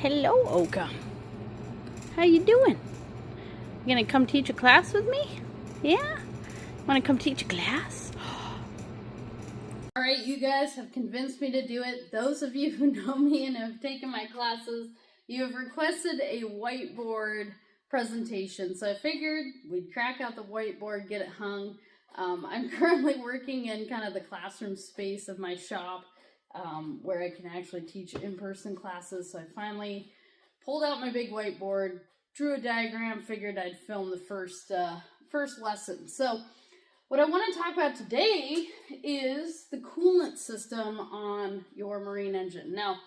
Hello, Oka. How you doing? You gonna come teach a class with me? Yeah? Wanna come teach a class? Alright, you guys have convinced me to do it. Those of you who know me and have taken my classes, you have requested a whiteboard presentation. So I figured we'd crack out the whiteboard, get it hung. I'm currently working in kind of the classroom space of my shop, where I can actually teach in-person classes. So I finally pulled out my big whiteboard, drew a diagram, figured I'd film the first lesson. So what I want to talk about today is the coolant system on your marine engine. Now,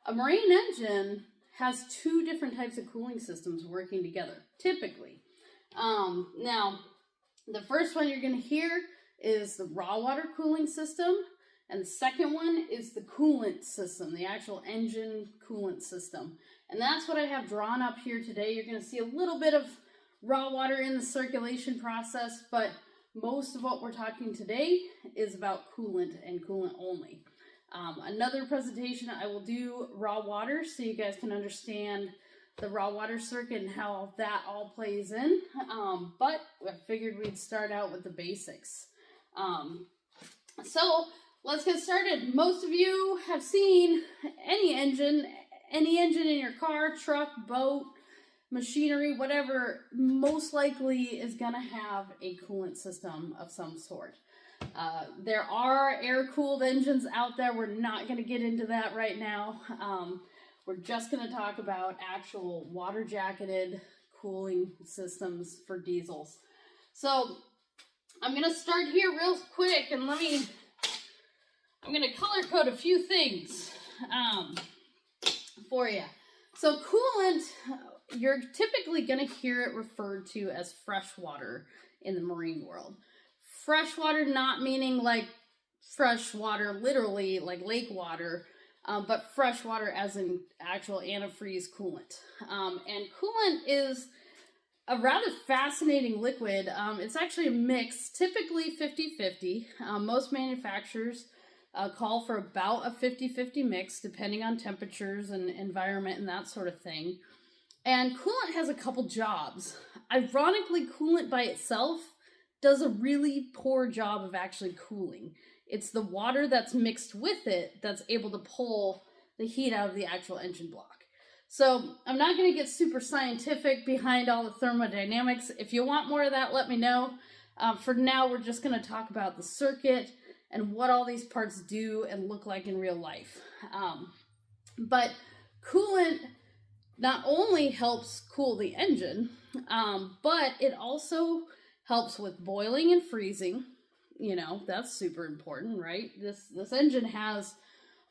a marine engine has two different types of cooling systems working together, typically. Now, the first one you're going to hear is the raw water cooling system, and the second one is the coolant system, the actual engine coolant system. And that's what I have drawn up here today. You're going to see a little bit of raw water in the circulation process, but most of what we're talking today is about coolant and coolant only. Another presentation I will do raw water so you guys can understand the raw water circuit and how that all plays in. But I figured we'd start out with the basics. So let's get started. Most of you have seen any engine in your car, truck, boat, machinery, whatever, most likely is going to have a coolant system of some sort. There are air-cooled engines out there. We're not going to get into that right now. We're just going to talk about actual water-jacketed cooling systems for diesels. So I'm going to start here real quick, and I'm going to color code a few things for you. So coolant, you're typically going to hear it referred to as fresh water in the marine world. Fresh water not meaning like fresh water, literally like lake water, but fresh water as in actual antifreeze coolant. And coolant is a rather fascinating liquid. It's actually a mix, typically 50-50. Most manufacturers call for about a 50-50 mix, depending on temperatures and environment and that sort of thing. And coolant has a couple jobs. Ironically, coolant by itself does a really poor job of actually cooling. It's the water that's mixed with it that's able to pull the heat out of the actual engine block. So I'm not going to get super scientific behind all the thermodynamics. If you want more of that, let me know. For now, we're just going to talk about the circuit and what all these parts do and look like in real life. But coolant not only helps cool the engine, but it also helps with boiling and freezing. You know, that's super important, right? This engine has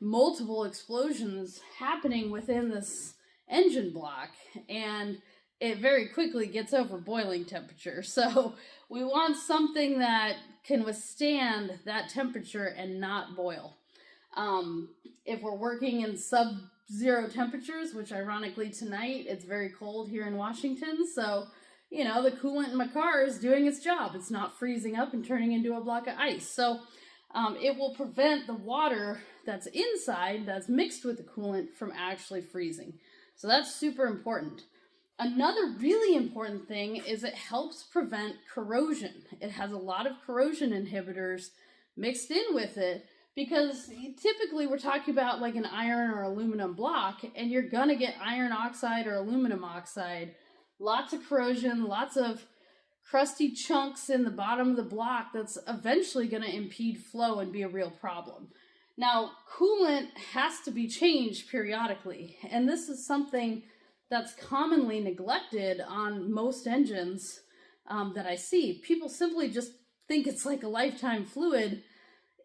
multiple explosions happening within this engine block, and it very quickly gets over boiling temperature. So we want something that can withstand that temperature and not boil. If we're working in sub-zero temperatures, which ironically tonight it's very cold here in Washington, so you know, the coolant in my car is doing its job. It's not freezing up and turning into a block of ice. So it will prevent the water that's inside, that's mixed with the coolant, from actually freezing. So that's super important. Another really important thing is it helps prevent corrosion. It has a lot of corrosion inhibitors mixed in with it, because typically we're talking about like an iron or aluminum block, and you're going to get iron oxide or aluminum oxide. Lots of corrosion, lots of crusty chunks in the bottom of the block that's eventually going to impede flow and be a real problem. Now, coolant has to be changed periodically, and this is something that's commonly neglected on most engines that I see. People simply just think it's like a lifetime fluid.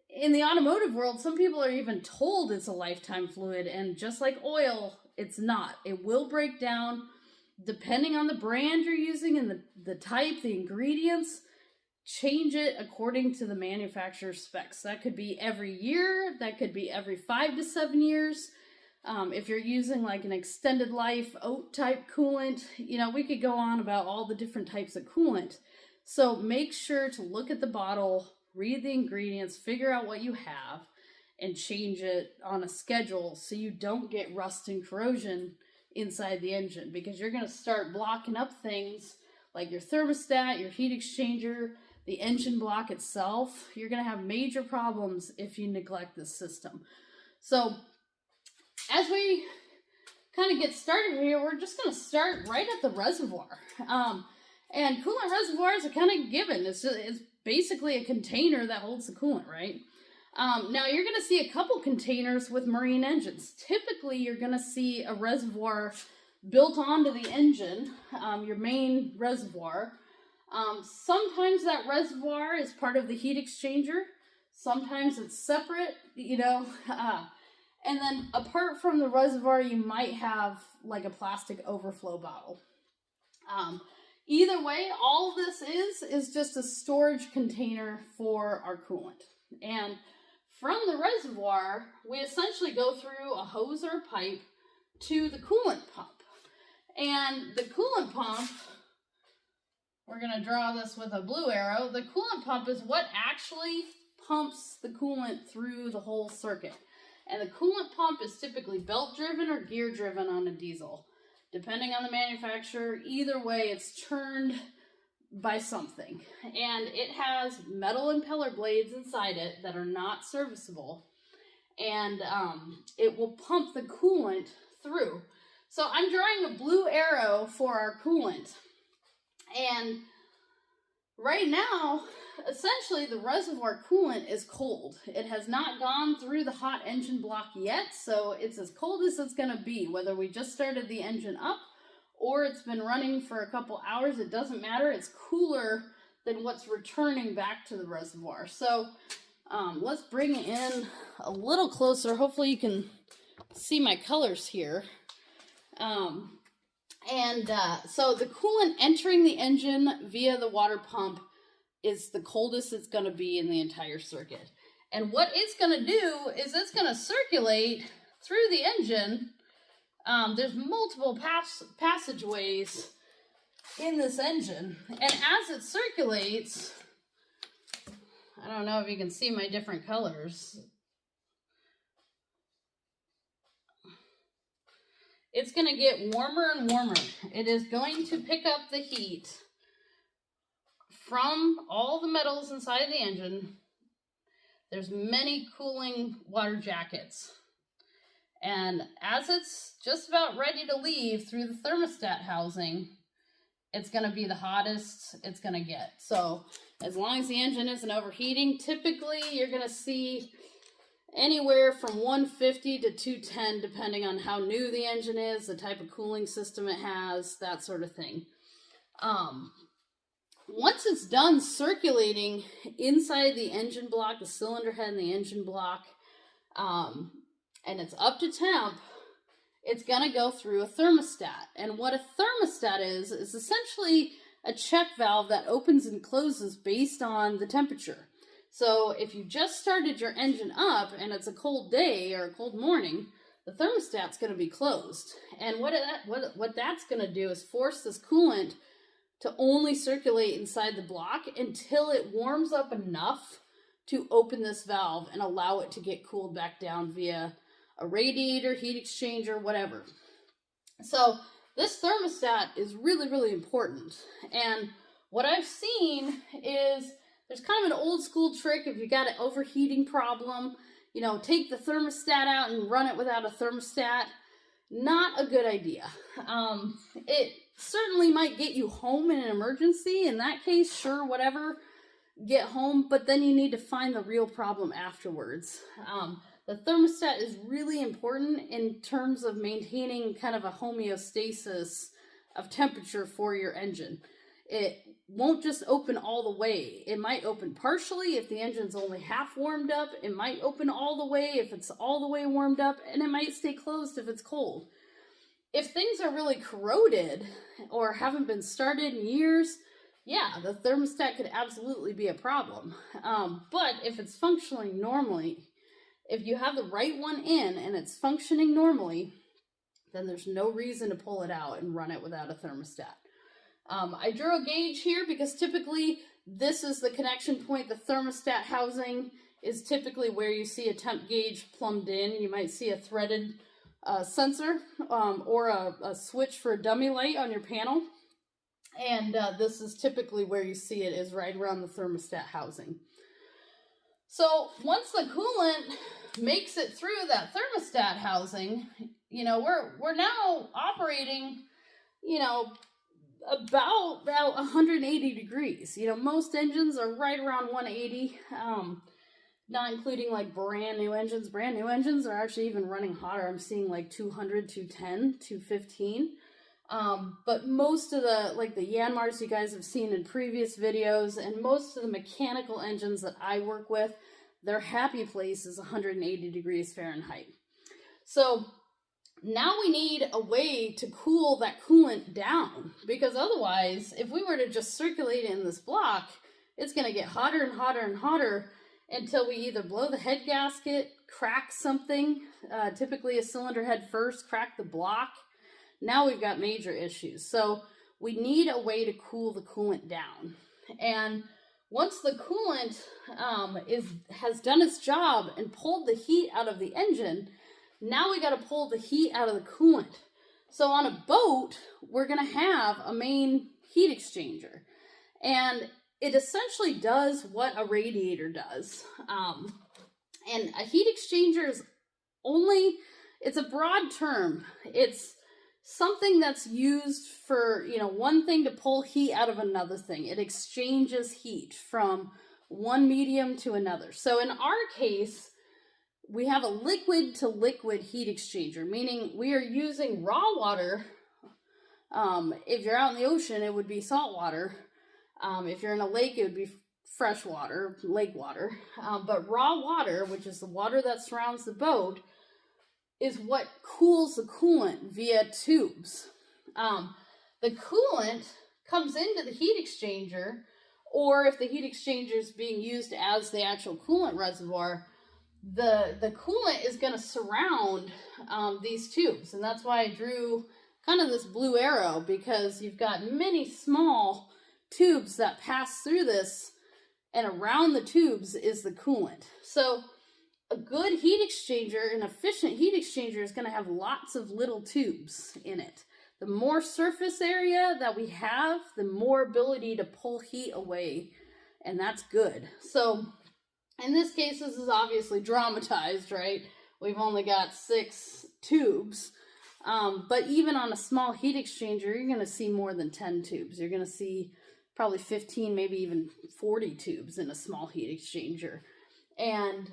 In the automotive world, some people are even told it's a lifetime fluid, and just like oil, it's not. It will break down. Depending on the brand you're using and the type, the ingredients, change it according to the manufacturer's specs. That could be every year. That could be every 5 to 7 years. If you're using like an extended life oat type coolant, you know, we could go on about all the different types of coolant. So make sure to look at the bottle, read the ingredients, figure out what you have, and change it on a schedule so you don't get rust and corrosion inside the engine, because you're going to start blocking up things like your thermostat, your heat exchanger, the engine block itself. You're going to have major problems if you neglect this system. So as we kind of get started here, we're just going to start right at the reservoir. And coolant reservoirs are kind of given. It's basically a container that holds the coolant, right? Now you're going to see a couple containers with marine engines. Typically, you're going to see a reservoir built onto the engine, your main reservoir. Sometimes that reservoir is part of the heat exchanger. Sometimes it's separate, you know. And then apart from the reservoir, you might have like a plastic overflow bottle. Either way, all this is just a storage container for our coolant. And from the reservoir, we essentially go through a hose or a pipe to the coolant pump. And the coolant pump, we're going to draw this with a blue arrow. The coolant pump is what actually pumps the coolant through the whole circuit. And the coolant pump is typically belt-driven or gear-driven on a diesel. Depending on the manufacturer, either way, it's turned by something. And it has metal impeller blades inside it that are not serviceable. And it will pump the coolant through. So I'm drawing a blue arrow for our coolant. And right now, essentially the reservoir coolant is cold. It has not gone through the hot engine block yet, so it's as cold as it's going to be, whether we just started the engine up or it's been running for a couple hours. It doesn't matter. It's cooler than what's returning back to the reservoir. So let's bring it in a little closer. Hopefully you can see my colors here. So the coolant entering the engine via the water pump is the coldest it's going to be in the entire circuit. And what it's going to do is it's going to circulate through the engine. There's multiple passageways in this engine. And as it circulates, I don't know if you can see my different colors. It's going to get warmer and warmer. It is going to pick up the heat from all the metals inside the engine. There's many cooling water jackets. And as it's just about ready to leave through the thermostat housing, it's going to be the hottest it's going to get. So as long as the engine isn't overheating, typically you're going to see anywhere from 150 to 210, depending on how new the engine is, the type of cooling system it has, that sort of thing. Once it's done circulating inside the engine block, the cylinder head and the engine block, and it's up to temp, it's going to go through a thermostat. And what a thermostat is essentially a check valve that opens and closes based on the temperature. So if you just started your engine up and it's a cold day or a cold morning, the thermostat's going to be closed. And what that's going to do is force this coolant to only circulate inside the block until it warms up enough to open this valve and allow it to get cooled back down via a radiator, heat exchanger, whatever. So this thermostat is really, really important. And what I've seen is there's kind of an old school trick. If you got an overheating problem, you know, take the thermostat out and run it without a thermostat. Not a good idea. It certainly might get you home in an emergency. In that case, sure, whatever, get home, but then you need to find the real problem afterwards. The thermostat is really important in terms of maintaining kind of a homeostasis of temperature for your engine. It won't just open all the way. It might open partially if the engine's only half warmed up. It might open all the way if it's all the way warmed up, and it might stay closed if it's cold. If things are really corroded or haven't been started in years, yeah, the thermostat could absolutely be a problem. But if it's functioning normally, if you have the right one in and it's functioning normally, then there's no reason to pull it out and run it without a thermostat. I drew a gauge here because typically this is the connection point. The thermostat housing is typically where you see a temp gauge plumbed in. You might see a threaded sensor or a switch for a dummy light on your panel. And this is typically where you see it, is right around the thermostat housing. So once the coolant makes it through that thermostat housing, you know, we're now operating, you know, about 180 degrees. You know, most engines are right around 180, not including like brand new engines. Brand new engines are actually even running hotter. I'm seeing like 200, 210, 215. But most of the, like the Yanmars you guys have seen in previous videos, and most of the mechanical engines that I work with, their happy place is 180 degrees Fahrenheit. So now we need a way to cool that coolant down, because otherwise, if we were to just circulate it in this block, it's going to get hotter and hotter and hotter until we either blow the head gasket, crack something, typically a cylinder head first, crack the block. Now we've got major issues. So we need a way to cool the coolant down. And once the coolant has done its job and pulled the heat out of the engine, now we got to pull the heat out of the coolant. So on a boat, we're going to have a main heat exchanger. And it essentially does what a radiator does. And a heat exchanger is it's a broad term. It's something that's used for, you know, one thing to pull heat out of another thing. It exchanges heat from one medium to another. So in our case, we have a liquid to liquid heat exchanger, meaning we are using raw water. If you're out in the ocean, it would be salt water. If you're in a lake, it would be fresh water, lake water. But raw water, which is the water that surrounds the boat, is what cools the coolant via tubes. The coolant comes into the heat exchanger, or if the heat exchanger is being used as the actual coolant reservoir, the coolant is going to surround these tubes. And that's why I drew kind of this blue arrow, because you've got many small tubes that pass through this, and around the tubes is the coolant. So a good heat exchanger, an efficient heat exchanger, is going to have lots of little tubes in it. The more surface area that we have, the more ability to pull heat away, and that's good. So in this case, this is obviously dramatized, right? We've only got 6 tubes, but even on a small heat exchanger, you're going to see more than 10 tubes. You're going to see probably 15, maybe even 40 tubes in a small heat exchanger. And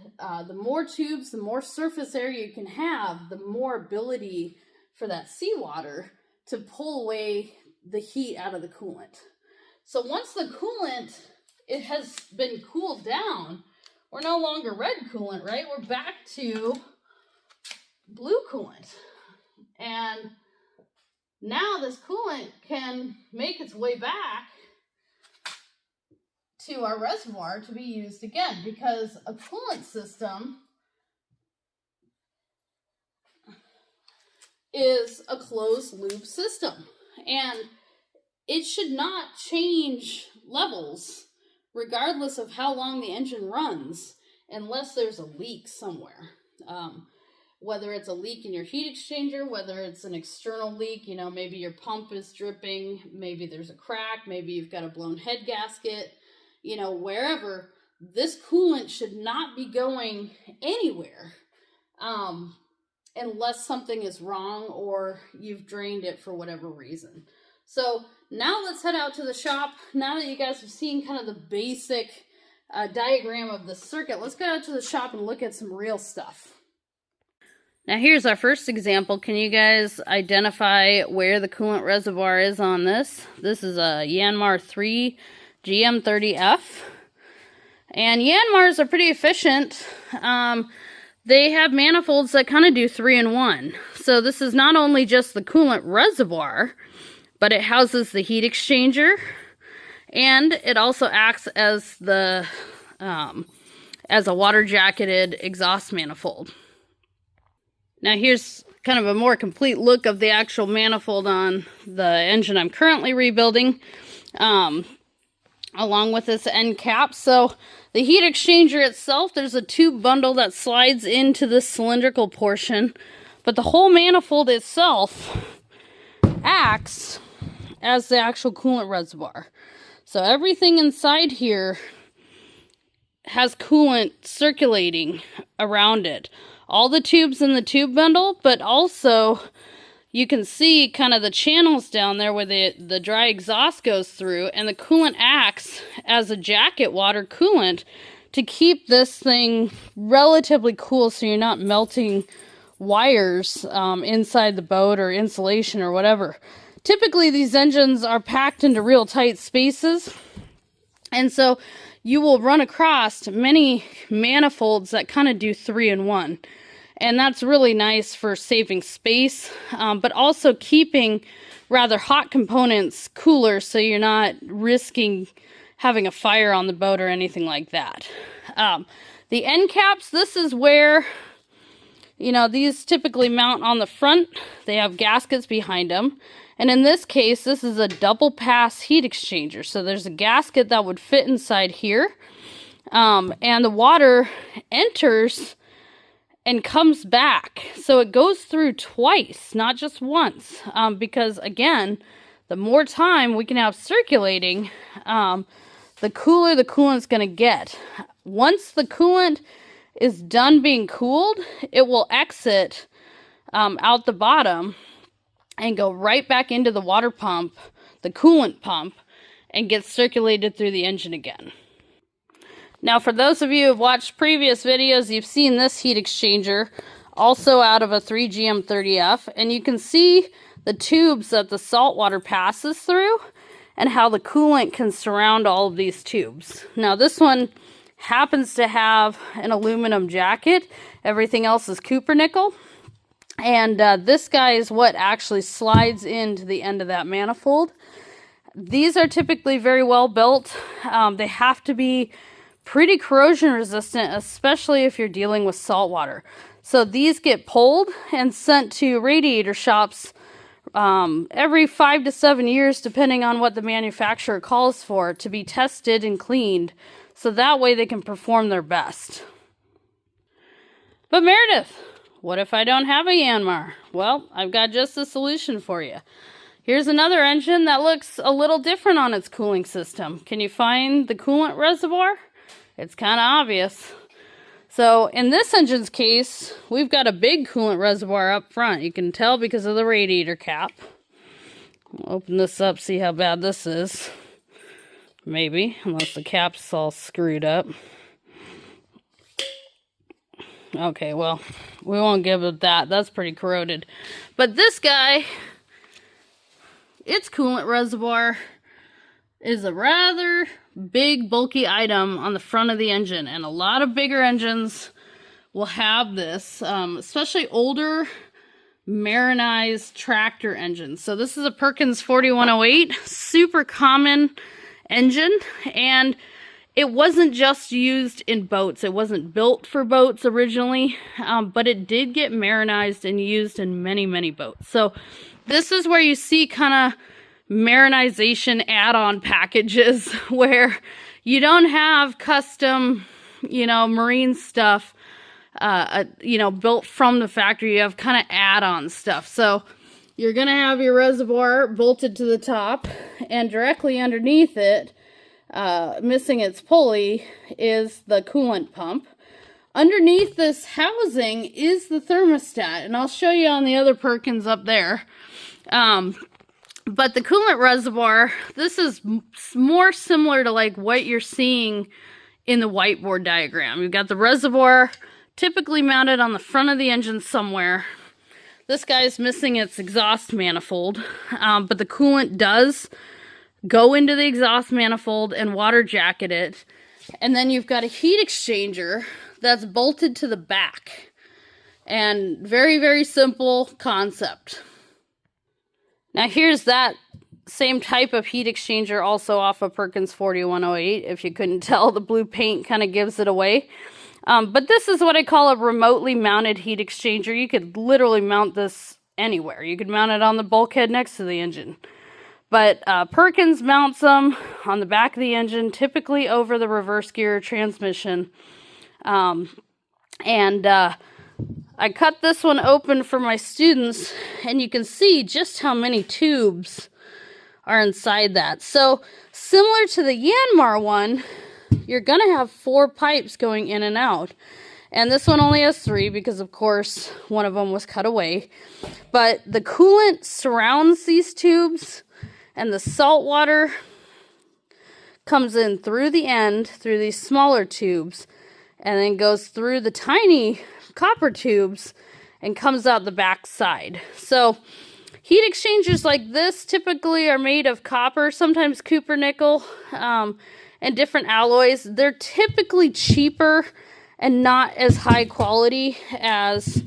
the more tubes, the more surface area you can have, the more ability for that seawater to pull away the heat out of the coolant. So once the coolant, it has been cooled down, we're no longer red coolant, right? We're back to blue coolant. And now this coolant can make its way back to our reservoir to be used again, because a coolant system is a closed loop system, and it should not change levels regardless of how long the engine runs unless there's a leak somewhere. Whether it's a leak in your heat exchanger, whether it's an external leak, you know, maybe your pump is dripping, maybe there's a crack, maybe you've got a blown head gasket, you know, wherever, this coolant should not be going anywhere unless something is wrong or you've drained it for whatever reason. So now let's head out to the shop. Now that you guys have seen kind of the basic diagram of the circuit, let's go out to the shop and look at some real stuff. Now here's our first example. Can you guys identify where the coolant reservoir is on this? This is a Yanmar 3 GM30F. And Yanmars are pretty efficient. They have manifolds that kind of do 3-in-1. So this is not only just the coolant reservoir, but it houses the heat exchanger, and it also acts as the as a water jacketed exhaust manifold. Now here's kind of a more complete look of the actual manifold on the engine I'm currently rebuilding, along with this end cap. So the heat exchanger itself, there's a tube bundle that slides into the cylindrical portion, but the whole manifold itself acts as the actual coolant reservoir. So everything inside here has coolant circulating around it. All the tubes in the tube bundle, but also you can see kind of the channels down there where the dry exhaust goes through, and the coolant acts as a jacket water coolant to keep this thing relatively cool so you're not melting wires inside the boat or insulation or whatever. Typically these engines are packed into real tight spaces, and so you will run across many manifolds that kind of do 3-in-1. And that's really nice for saving space, but also keeping rather hot components cooler so you're not risking having a fire on the boat or anything like that. The end caps, this is where, you know, these typically mount on the front. They have gaskets behind them. And in this case, this is a double pass heat exchanger. So there's a gasket that would fit inside here. And the water enters and comes back. So it goes through twice, not just once. Because again, the more time we can have circulating, the cooler the coolant's going to get. Once the coolant is done being cooled, it will exit out the bottom and go right back into the water pump, the coolant pump, and get circulated through the engine again. Now, for those of you who have watched previous videos, you've seen this heat exchanger, also out of a 3GM30F, and you can see the tubes that the salt water passes through and how the coolant can surround all of these tubes. Now, this one happens to have an aluminum jacket. Everything else is copper nickel. And this guy is what actually slides into the end of that manifold. These are typically very well built. They have to be pretty corrosion resistant, especially if you're dealing with salt water. So these get pulled and sent to radiator shops every 5 to 7 years, depending on what the manufacturer calls for, to be tested and cleaned. So that way they can perform their best. But Meredith, what if I don't have a Yanmar? Well, I've got just a solution for you. Here's another engine that looks a little different on its cooling system. Can you find the coolant reservoir? It's kind of obvious. So in this engine's case, we've got a big coolant reservoir up front. You can tell because of the radiator cap. I'll open this up, see how bad this is. Maybe, unless the cap's all screwed up. Okay, well, we won't give it that. That's pretty corroded. But this guy, its coolant reservoir is a rather big, bulky item on the front of the engine. And a lot of bigger engines will have this, especially older marinized tractor engines. So this is a Perkins 4108, super common engine. And it wasn't just used in boats. It wasn't built for boats originally, but it did get marinized and used in many, many boats. So this is where you see kind of marinization add-on packages where you don't have custom, marine stuff, built from the factory. You have kind of add-on stuff. So you're going to have your reservoir bolted to the top, and directly underneath it, missing its pulley, is the coolant pump. Underneath this housing is the thermostat, and I'll show you on the other Perkins up there. But the coolant reservoir, this is more similar to like what you're seeing in the whiteboard diagram. You've got the reservoir typically mounted on the front of the engine somewhere. This guy's missing its exhaust manifold, but the coolant does go into the exhaust manifold and water jacket it. And then you've got a heat exchanger that's bolted to the back. And very, very simple concept. Now here's that same type of heat exchanger also off of Perkins 4108. If you couldn't tell, the blue paint kind of gives it away. But this is what I call a remotely mounted heat exchanger. You could literally mount this anywhere. You could mount it on the bulkhead next to the engine. But Perkins mounts them on the back of the engine, typically over the reverse gear transmission. I cut this one open for my students, and you can see just how many tubes are inside that. So similar to the Yanmar one, you're going to have 4 pipes going in and out. And this one only has 3 because, of course, one of them was cut away. But the coolant surrounds these tubes, and the salt water comes in through the end, through these smaller tubes, and then goes through the tiny copper tubes and comes out the back side. So heat exchangers like this typically are made of copper, sometimes copper nickel, and different alloys. They're typically cheaper and not as high quality as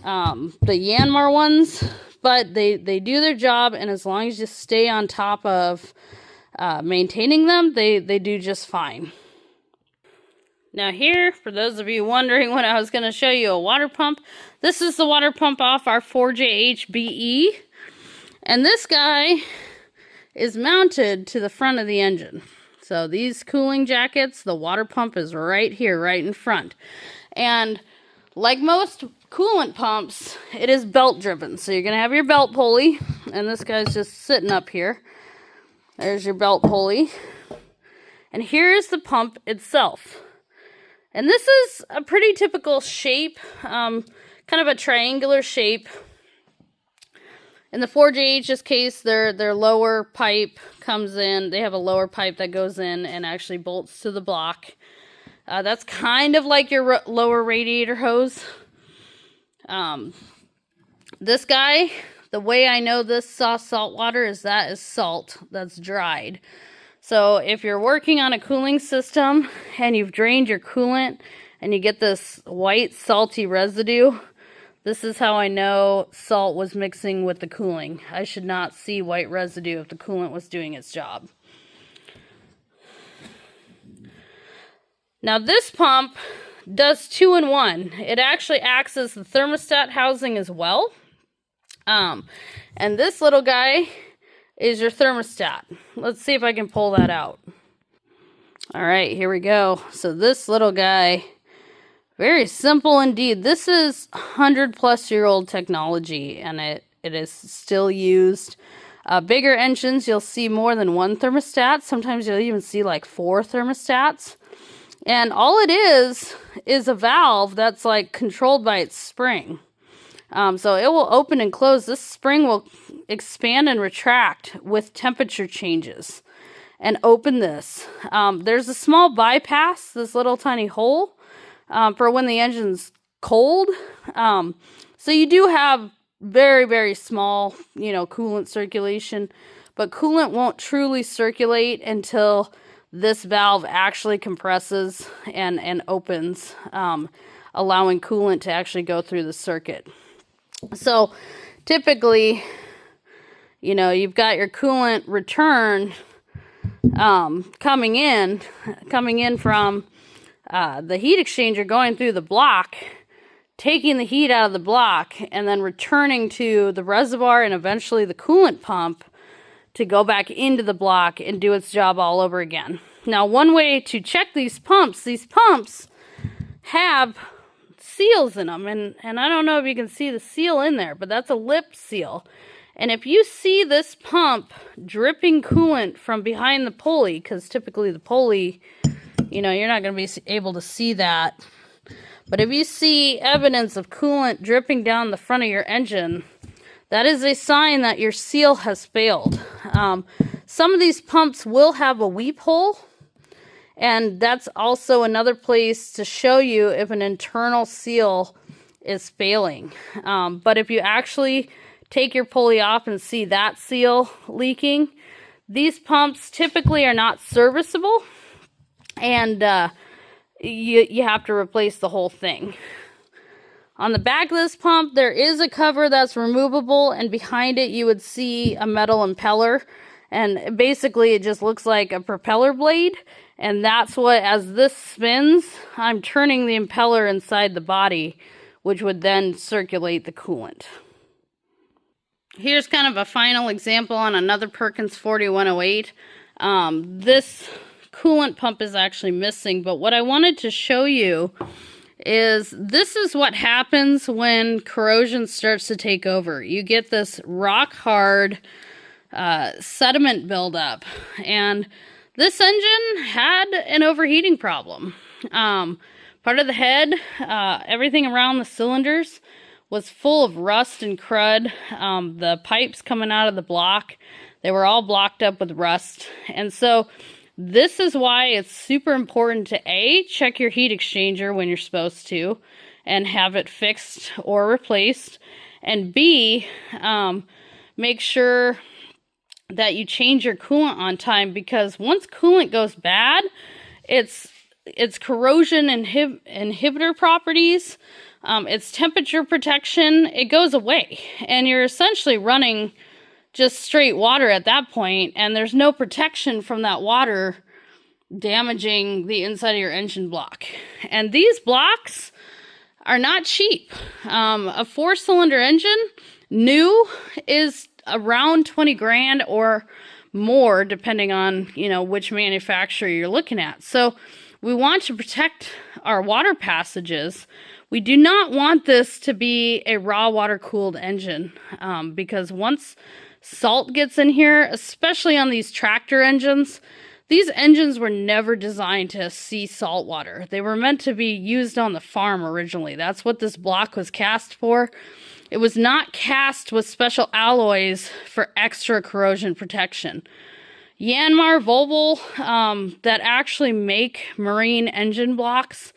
the Yanmar ones, but they do their job, and as long as you stay on top of maintaining them, they do just fine. Now here, for those of you wondering when I was going to show you a water pump, this is the water pump off our 4JHBE. And this guy is mounted to the front of the engine. So these cooling jackets, the water pump is right here, right in front. And like most coolant pumps, it is belt driven. So you're going to have your belt pulley, and this guy's just sitting up here. There's your belt pulley. And here's the pump itself. And this is a pretty typical shape, kind of a triangular shape. In the 4JH's case, their lower pipe comes in. They have a lower pipe that goes in and actually bolts to the block. That's kind of like your lower radiator hose. This guy, the way I know this soft salt water is that is salt that's dried. So if you're working on a cooling system and you've drained your coolant and you get this white salty residue, this is how I know salt was mixing with the cooling. I should not see white residue if the coolant was doing its job. Now this pump does 2 in 1. It actually acts as the thermostat housing as well. And this little guy is your thermostat. Let's see if I can pull that out. All right, here we go. So this little guy, very simple indeed. This is 100-plus-year-old technology, and it is still used. Bigger engines, you'll see more than 1 thermostat. Sometimes you'll even see like 4 thermostats. And all it is a valve that's like controlled by its spring. So it will open and close. This spring will expand and retract with temperature changes and open this. There's a small bypass, this little tiny hole, for when the engine's cold. So you do have very, very small, coolant circulation, but coolant won't truly circulate until this valve actually compresses and opens, allowing coolant to actually go through the circuit. So typically, you've got your coolant return coming in from the heat exchanger, going through the block, taking the heat out of the block, and then returning to the reservoir and eventually the coolant pump to go back into the block and do its job all over again. Now, one way to check these pumps have seals in them, and I don't know if you can see the seal in there, but that's a lip seal. And if you see this pump dripping coolant from behind the pulley, because typically the pulley, you're not going to be able to see that, but if you see evidence of coolant dripping down the front of your engine, that is a sign that your seal has failed. Some of these pumps will have a weep hole, and that's also another place to show you if an internal seal is failing. But if you actually take your pulley off and see that seal leaking, these pumps typically are not serviceable, and you have to replace the whole thing. On the back of this pump, there is a cover that's removable, and behind it you would see a metal impeller, and basically it just looks like a propeller blade, and that's what, as this spins, I'm turning the impeller inside the body, which would then circulate the coolant. Here's kind of a final example on another Perkins 4108. This coolant pump is actually missing, but what I wanted to show you is this is what happens when corrosion starts to take over. You get this rock hard sediment buildup, and this engine had an overheating problem. Part of the head, everything around the cylinders was full of rust and crud. The pipes coming out of the block, they were all blocked up with rust. And so this is why it's super important to A, check your heat exchanger when you're supposed to and have it fixed or replaced, and B, make sure that you change your coolant on time, because once coolant goes bad, its corrosion inhibitor properties, its temperature protection, it goes away, and you're essentially running just straight water at that point, and there's no protection from that water damaging the inside of your engine block. And these blocks are not cheap. A 4-cylinder engine, new, is around 20 grand or more, depending on, which manufacturer you're looking at. So we want to protect our water passages. We do not want this to be a raw water cooled engine, because once salt gets in here, especially on these tractor engines, these engines were never designed to see salt water. They were meant to be used on the farm originally. That's what this block was cast for. It was not cast with special alloys for extra corrosion protection. Yanmar, Volvo, that actually make marine engine blocks,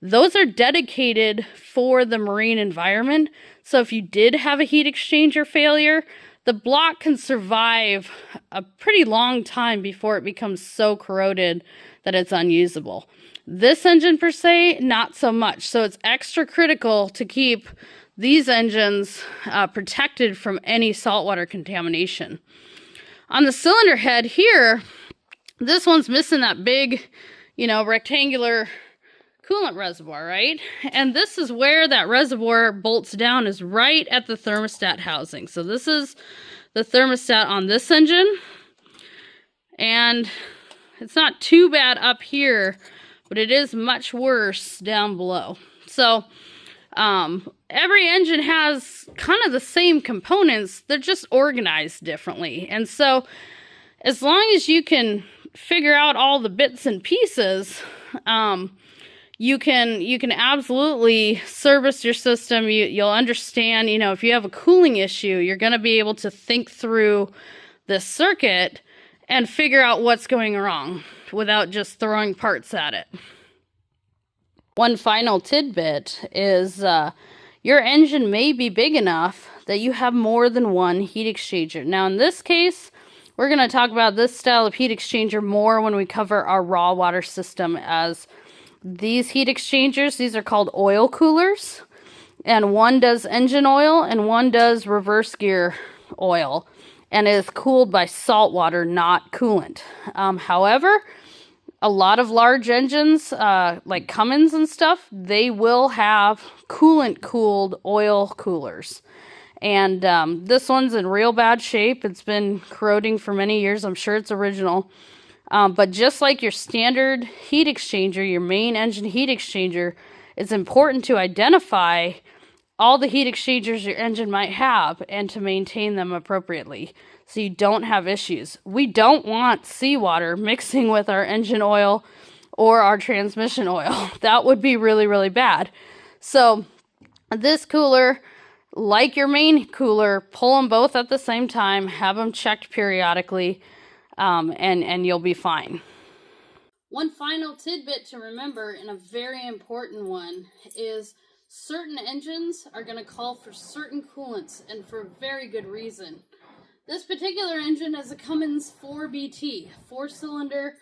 those are dedicated for the marine environment. So if you did have a heat exchanger failure, the block can survive a pretty long time before it becomes so corroded that it's unusable. This engine per se, not so much. So it's extra critical to keep these engines protected from any saltwater contamination. On the cylinder head here, this one's missing that big, rectangular coolant reservoir, right? And this is where that reservoir bolts down, is right at the thermostat housing. So this is the thermostat on this engine. And it's not too bad up here, but it is much worse down below. So every engine has kind of the same components, they're just organized differently. And so as long as you can figure out all the bits and pieces, you can absolutely service your system. You'll understand, if you have a cooling issue, you're going to be able to think through this circuit and figure out what's going wrong without just throwing parts at it. One final tidbit is your engine may be big enough that you have more than one heat exchanger. Now in this case, we're going to talk about this style of heat exchanger more when we cover our raw water system, as these heat exchangers, these are called oil coolers, and one does engine oil and one does reverse gear oil, and is cooled by salt water, not coolant. However, a lot of large engines, like Cummins and stuff, they will have coolant-cooled oil coolers. And this one's in real bad shape. It's been corroding for many years. I'm sure it's original. But just like your standard heat exchanger, your main engine heat exchanger, it's important to identify all the heat exchangers your engine might have and to maintain them appropriately so you don't have issues. We don't want seawater mixing with our engine oil or our transmission oil. That would be really, really bad. So this cooler, like your main cooler, pull them both at the same time, have them checked periodically, and you'll be fine. One final tidbit to remember, and a very important one, is certain engines are going to call for certain coolants, and for a very good reason. This particular engine is a Cummins 4BT, 4-cylinder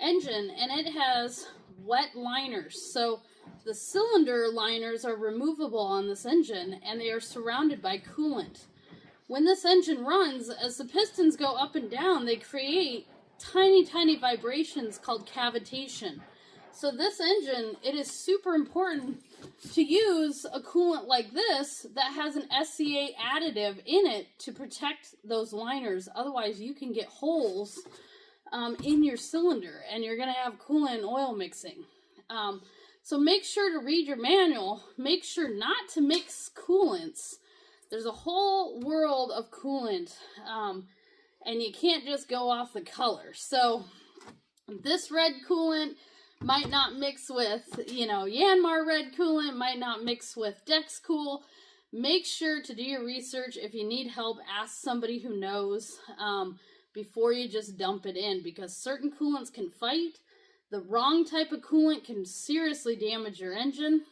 engine, and it has wet liners. So the cylinder liners are removable on this engine, and they are surrounded by coolant. When this engine runs, as the pistons go up and down, they create tiny, tiny vibrations called cavitation. So this engine, it is super important to use a coolant like this that has an SCA additive in it to protect those liners. Otherwise, you can get holes in your cylinder, and you're going to have coolant and oil mixing. So make sure to read your manual. Make sure not to mix coolants. There's a whole world of coolant, and you can't just go off the color. So this red coolant might not mix with, Yanmar red coolant, might not mix with Dexcool. Make sure to do your research. If you need help, ask somebody who knows before you just dump it in, because certain coolants can fight. The wrong type of coolant can seriously damage your engine.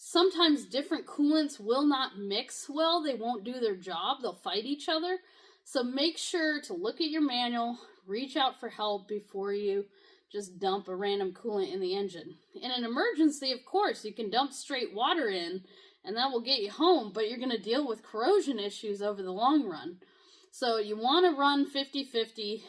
Sometimes different coolants will not mix well. They won't do their job. They'll fight each other. So make sure to look at your manual, reach out for help before you just dump a random coolant in the engine. In an emergency, of course, you can dump straight water in, and that will get you home, but you're going to deal with corrosion issues over the long run. So you want to run 50-50.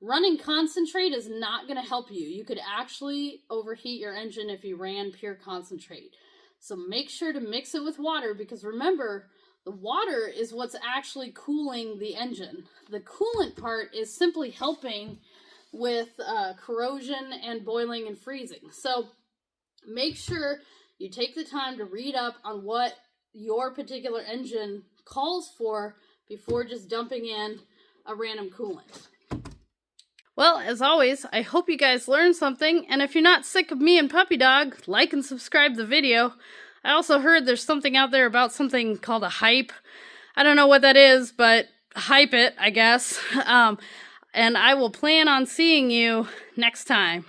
Running concentrate is not going to help you. You could actually overheat your engine if you ran pure concentrate. So make sure to mix it with water, because remember, the water is what's actually cooling the engine. The coolant part is simply helping with corrosion and boiling and freezing. So make sure you take the time to read up on what your particular engine calls for before just dumping in a random coolant. Well, as always, I hope you guys learned something, and if you're not sick of me and Puppy Dog, like and subscribe the video. I also heard there's something out there about something called a hype. I don't know what that is, but hype it, I guess. And I will plan on seeing you next time.